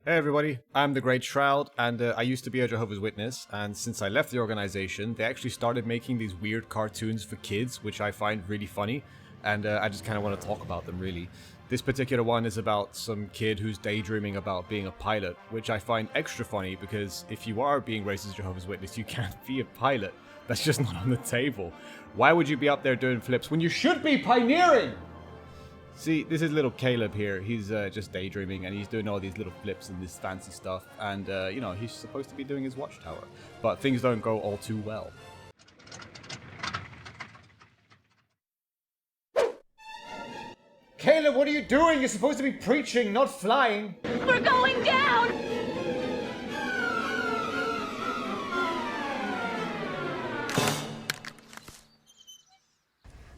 Hey everybody, I'm the Great Shroud, and I used to be a Jehovah's Witness, and since I left the organization, they actually started making these weird cartoons for kids, which I find really funny, and I just kind of want to talk about them, really. This particular one is about some kid who's daydreaming about being a pilot, which I find extra funny, because if you are being raised as a Jehovah's Witness, you can't be a pilot. That's just not on the table. Why would you be up there doing flips when you should be pioneering? See, this is little Caleb here. He's just daydreaming, and he's doing all these little flips and this fancy stuff. And, you know, he's supposed to be doing his watchtower. But things don't go all too well. Caleb, what are you doing? You're supposed to be preaching, not flying. We're going down!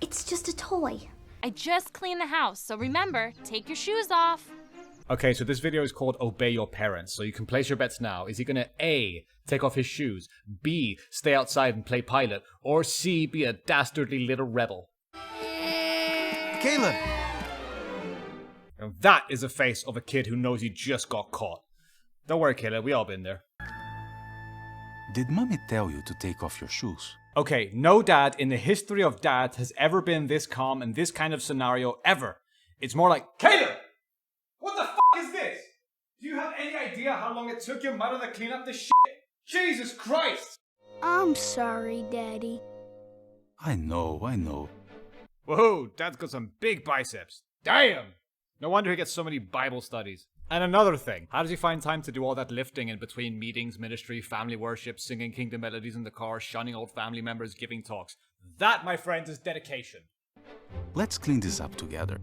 It's just a toy. I just cleaned the house, so remember, take your shoes off. Okay, so this video is called Obey Your Parents, so you can place your bets now. Is he gonna A, take off his shoes, B, stay outside and play pilot, or C, be a dastardly little rebel? Caleb! And that is a face of a kid who knows he just got caught. Don't worry, Caleb, we all been there. Did mommy tell you to take off your shoes? Okay, no dad in the history of dad has ever been this calm in this kind of scenario ever. It's more like, Caleb! What the f*** is this? Do you have any idea how long it took your mother to clean up this shit? Jesus Christ! I'm sorry, Daddy. I know. Whoa, Dad's got some big biceps. Damn! No wonder he gets so many Bible studies. And another thing, how does he find time to do all that lifting in between meetings, ministry, family worship, singing kingdom melodies in the car, shunning old family members, giving talks? That, my friends, is dedication. Let's clean this up together.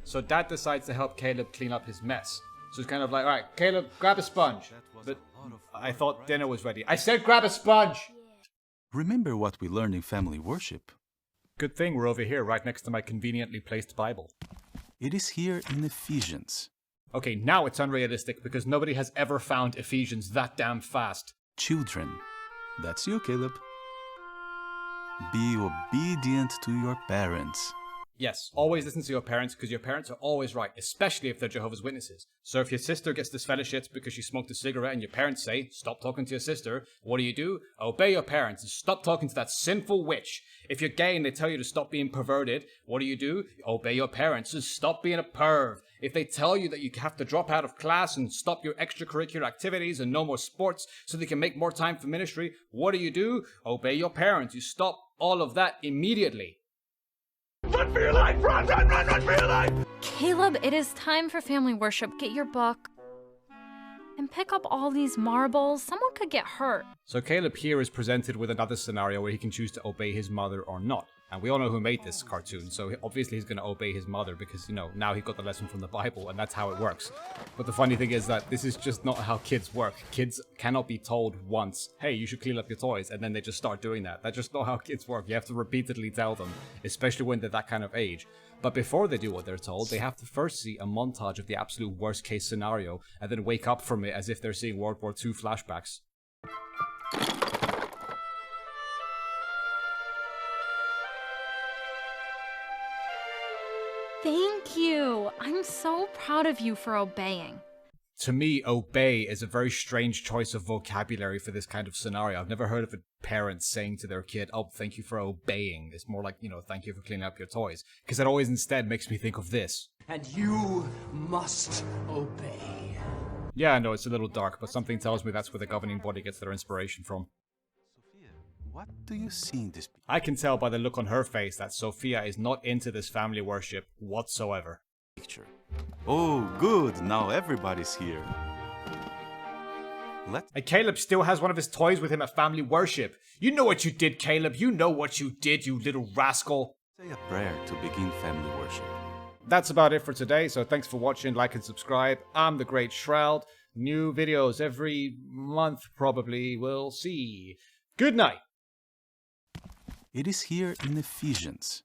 So Dad decides to help Caleb clean up his mess. So it's kind of like, alright, Caleb, grab a sponge. But I thought dinner was ready. I said grab a sponge! Remember what we learned in family worship? Good thing we're over here, right next to my conveniently placed Bible. It is here in Ephesians. Okay, now it's unrealistic because nobody has ever found Ephesians that damn fast. Children, that's you, Caleb. Be obedient to your parents. Yes, always listen to your parents because your parents are always right, especially if they're Jehovah's Witnesses. So if your sister gets disfellowshipped because she smoked a cigarette and your parents say, stop talking to your sister, what do? Obey your parents and stop talking to that sinful witch. If you're gay and they tell you to stop being perverted, what do? Obey your parents and stop being a perv. If they tell you that you have to drop out of class and stop your extracurricular activities and no more sports so they can make more time for ministry, what do? Obey your parents. You stop all of that immediately. Run for your life! Run for your life! Caleb, it is time for family worship. Get your book. And pick up all these marbles. Someone could get hurt. So Caleb here is presented with another scenario where he can choose to obey his mother or not. And we all know who made this cartoon, so obviously he's going to obey his mother because, you know, now he got the lesson from the Bible and that's how it works. But the funny thing is that this is just not how kids work. Kids cannot be told once, hey, you should clean up your toys, and then they just start doing that. That's just not how kids work. You have to repeatedly tell them, especially when they're that kind of age. But before they do what they're told, they have to first see a montage of the absolute worst case scenario and then wake up from it as if they're seeing World War II flashbacks. Thank you. I'm so proud of you for obeying. To me, obey is a very strange choice of vocabulary for this kind of scenario. I've never heard of a parent saying to their kid, oh, thank you for obeying. It's more like, you know, thank you for cleaning up your toys. Because it always instead makes me think of this. And you must obey. Yeah, I know, it's a little dark, but something tells me that's where the governing body gets their inspiration from. Sophia, what do you see in this I can tell by the look on her face that Sophia is not into this family worship whatsoever. picture? Oh, good. Now everybody's here. And Caleb still has one of his toys with him at family worship. You know what you did, Caleb. You know what you did, you little rascal. Say a prayer to begin family worship. That's about it for today, so thanks for watching, like and subscribe. I'm the Great Shroud. New videos every month, probably. We'll see. Good night. It is here in Ephesians.